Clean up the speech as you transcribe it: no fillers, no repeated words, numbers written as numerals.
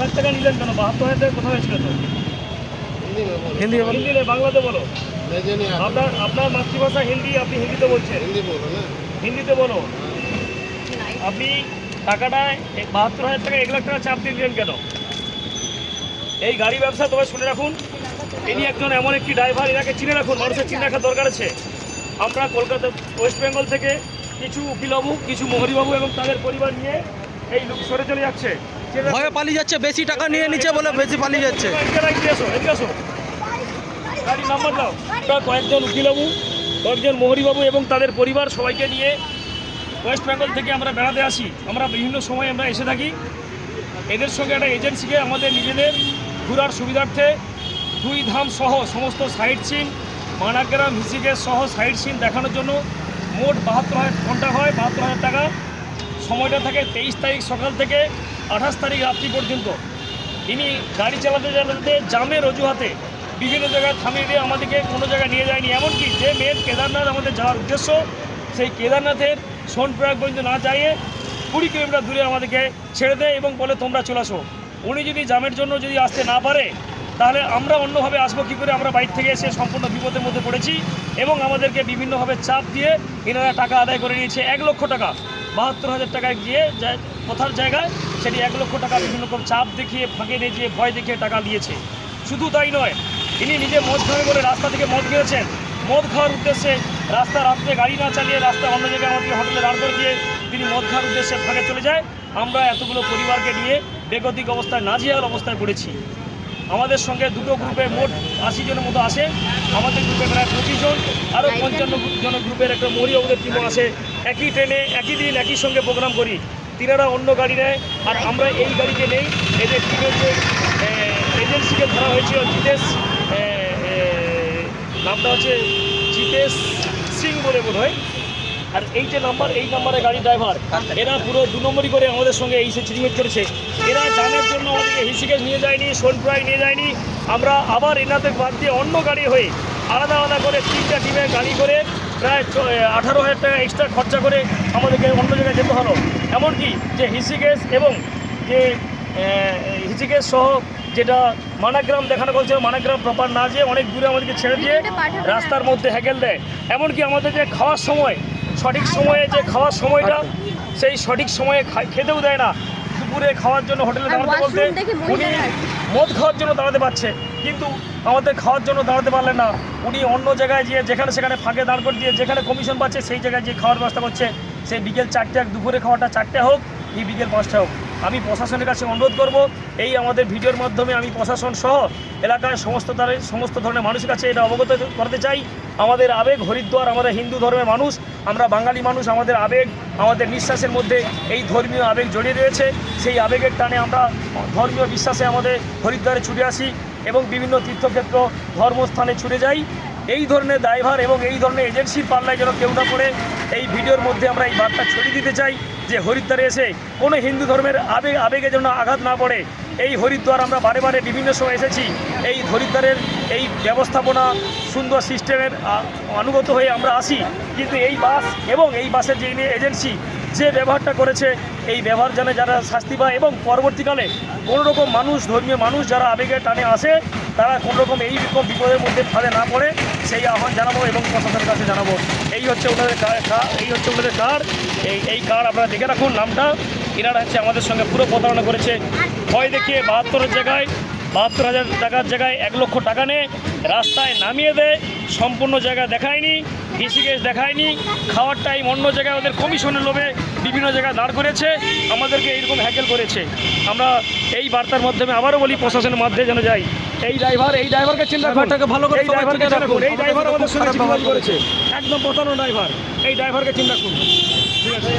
লাখ টাকা নিলেন কেন? 72,000 টাকা কোথায় হয়েছিল তো? हिंदी में হিন্দি নেই, বাংলাতে বলো। আপনার মাতৃভাষা হিন্দি, আপনি হিন্দিতে বলছেন। হিন্দিতে বলো। আপনি টাকাটা 72,000 টাকা 1 লাখ টাকা চাপ দিয়ে দিলেন কেন? এই গাড়ি ব্যবসা তবে শুনে রাখুন, ইনি একজন এমন একটি ড্রাইভার, এনাকে চিনে রাখুন, মানুষের চিনে রাখার দরকার আছে। আমরা কলকাতা ওয়েস্ট বেঙ্গল থেকে কিছু উকিলবাবু, কিছু মোহরিবাবু এবং তাদের পরিবার নিয়ে এই লোক সরে চলে যাচ্ছে। ভয়ে পালিয়ে যাচ্ছে, বেশি টাকা নিয়ে নিচ্ছে বলে বেশি পালিয়ে যাচ্ছে। গাড়ির নাম্বার দাও। কয়েকজন উকিলবাবু, কয়েকজন মোহরিবাবু এবং তাদের পরিবার সবাইকে নিয়ে ওয়েস্ট বেঙ্গল থেকে আমরা বেড়াতে আসি। আমরা বিভিন্ন সময় আমরা এসে থাকি। এদের সঙ্গে একটা এজেন্সিকে আমাদের নিজেদের ঘোরার সুবিধার্থে 2 ধাম সহ সমস্ত সাইট সিন, মানাগ্রাম, হিসিকেশ সহ সাইট সিন দেখানোর জন্য মোট 72,000 ঘন্টা হয়, 72,000 টাকা। সময়টা থাকে 23 তারিখ সকাল থেকে 28 তারিখ রাত্রি পর্যন্ত। ইনি গাড়ি চালাতে চালাতে জামের অজুহাতে বিভিন্ন জায়গায় থামিয়ে দিয়ে আমাদেরকে কোনো জায়গায় নিয়ে যায়নি। এমনকি যে মেন কেদারনাথ আমাদের যাওয়ার উদ্দেশ্য, সেই কেদারনাথের সোনপ্রয়াগ পর্যন্ত না যাইয়ে 20 কিলোমিটার দূরে আমাদেরকে ছেড়ে দেয় এবং বলে তোমরা চলে আসো। উনি যদি জামের জন্য যদি আসতে না পারে, তাহলে আমরা অন্যভাবে আসবো কী করে? আমরা বাইরে থেকে এসে সম্পূর্ণ বিপদের মধ্যে পড়েছি এবং আমাদেরকে বিভিন্নভাবে চাপ দিয়ে এনারা টাকা আদায় করে নিয়েছে। 1 লক্ষ টাকা, 72,000 টাকায় গিয়ে কোথার জায়গায় সেটি 1 লক্ষ টাকা বিভিন্ন রকম চাপ দেখিয়ে, ফাঁকে নিয়ে ভয় দেখিয়ে টাকা নিয়েছে। শুধু তাই নয়, ইনি নিজে মদ খাবে বলে রাস্তা থেকে মদ খেয়েছেন। মদ খাওয়ার উদ্দেশ্যে রাত্রে গাড়ি না চালিয়ে রাস্তা অন্য জায়গায় আমাদের হোটেলে দাঁড় করে দিয়ে তিনি মদ খাওয়ার উদ্দেশ্যে ফাঁকে চলে যায়। আমরা এতগুলো পরিবারকে নিয়ে বেগতিক অবস্থায়, নাজেহাল অবস্থায় পড়েছি। আমাদের সঙ্গে দুটো গ্রুপে মোট 80 জনের মতো আসে। আমাদের গ্রুপে প্রায় 25 জন, আরও 55 জনের গ্রুপের একটা মরিবাবুদের টিমও আসে। একই ট্রেনে, একই দিন, একই সঙ্গে প্রোগ্রাম করি। তিনারা অন্য গাড়ি নেয় আর আমরা এই গাড়িতে নেই। এদের টিমের যে এজেন্সিকে ধরা হয়েছিল, জিতেশ, নামটা হচ্ছে জিতেশ সিং বলে বোধ হয়। আর এই যে নাম্বার, এই নাম্বারে গাড়ি ড্রাইভার, এরা পুরো 2 নম্বরই করে আমাদের সঙ্গে এই সে চিটিংমেট করেছে। এরা জামের জন্য আমাদেরকে হিসিকেশ নিয়ে যায়নি, সোনপ্রয়াগ নিয়ে যায়নি। আমরা আবার এনাদের বাদ দিয়ে অন্য গাড়ি হয়ে আলাদা আলাদা করে 3টা টিমের গাড়ি করে প্রায় 18,000 টাকা এক্সট্রা খরচা করে আমাদেরকে অন্য জায়গায় যেতে হলো। এমনকি যে হিসিকেশ এবং যে হিসিকেশ সহ যেটা মানাগ্রাম দেখানো বলছিল, মানাগ্রাম প্রপার না যেয়ে অনেক দূরে আমাদেরকে ছেড়ে দিয়ে রাস্তার মধ্যে হ্যাকেল দেয়। এমনকি আমাদের যে খাওয়ার সময়, সঠিক সময়ে যে খাওয়ার সময়টা, সেই সঠিক সময়ে খেতেও দেয় না। দুপুরে খাওয়ার জন্য হোটেলে দাঁড়াতে বলতে উনি মদ খাওয়ার জন্য দাঁড়াতে পারছে, কিন্তু আমাদের খাওয়ার জন্য দাঁড়াতে পারলেন না। উনি অন্য জায়গায় গিয়ে যেখানে সেখানে ফাঁকে দাঁড় করে দিয়ে যেখানে কমিশন পাচ্ছে সেই জায়গায় যে খাওয়ার ব্যবস্থা করছে। সেই বিকেল 4টে, দুপুরে খাওয়াটা 4টে হোক কি বিকেল 5টা হোক। আমি প্রশাসনের কাছে অনুরোধ করব, এই আমাদের ভিডিওর মাধ্যমে আমি প্রশাসন সহ এলাকার সমস্ত ধরনের মানুষের কাছে এটা অবগত করতে চাই। আমাদের আবেগ হরিদ্বার, আমরা হিন্দু ধর্মের মানুষ, আমরা বাঙালি মানুষ, আমাদের আবেগ, আমাদের নিঃশ্বাসের মধ্যে এই ধর্মীয় আবেগ জড়িয়ে রয়েছে। সেই আবেগের টানে আমরা ধর্মীয় বিশ্বাসে আমাদের হরিদ্বারে ছুটে আসি এবং বিভিন্ন তীর্থক্ষেত্র, ধর্মস্থানে ছুটে যাই। এই ধরনের ড্রাইভার এবং এই ধরনের এজেন্সির পাল্লায় যেন কেউ না পড়ে। এই ভিডিওর মধ্যে আমরা এই বার্তা ছড়িয়ে দিতে চাই যে হরিদ্বারে এসে কোনো হিন্দু ধর্মের আবেগে যেন আঘাত না পড়ে। এই হরিদ্বার আমরা বারে বারে বিভিন্ন সময় এসেছি। এই হরিদ্বারের এই ব্যবস্থাপনা সুন্দর সিস্টেমের অনুগত হয়ে আমরা আসি, কিন্তু এই বাস এবং এই বাসের যে এজেন্সি যে ব্যবহারটা করেছে, এই ব্যবহার যেন যারা শাস্তি পায় এবং পরবর্তীকালে কোনোরকম মানুষ, ধর্মীয় মানুষ যারা আবেগের টানে আসে, তারা কোনোরকম এইরকম বিপদের মধ্যে ফাঁদে না পড়ে সেই আহ্বান জানাবো এবং প্রশাসনের কাছে জানাবো। এই হচ্ছে ওনাদের কার। এই কার আপনারা দেখে রাখুন নামটা। এনারা হচ্ছে আমাদের সঙ্গে পুরো প্রতারণা করেছে। ভয় দেখিয়ে 72,000 টাকার জায়গায় 1 লক্ষ টাকা নেয়, রাস্তায় নামিয়ে দেয়, সম্পূর্ণ জায়গা দেখায়নি, হিসিকেশ দেখায়নি, খাওয়ার টাইম অন্য জায়গায় ওদের কমিশনের লোভে বিভিন্ন জায়গায় দাঁড় করেছে, আমাদেরকে এইরকম হ্যাকেল করেছে। আমরা এই বার্তার মাধ্যমে আবারও বলি, প্রশাসনের মাধ্যমে যেন যাই। এই ড্রাইভারকে চিন্তা ভালো করে, এই ড্রাইভার আমাদের সঙ্গে চিন্তা করেছে, একদম প্রতারণা ড্রাইভার। এই ড্রাইভারকে চিন্তা করুন, ঠিক আছে।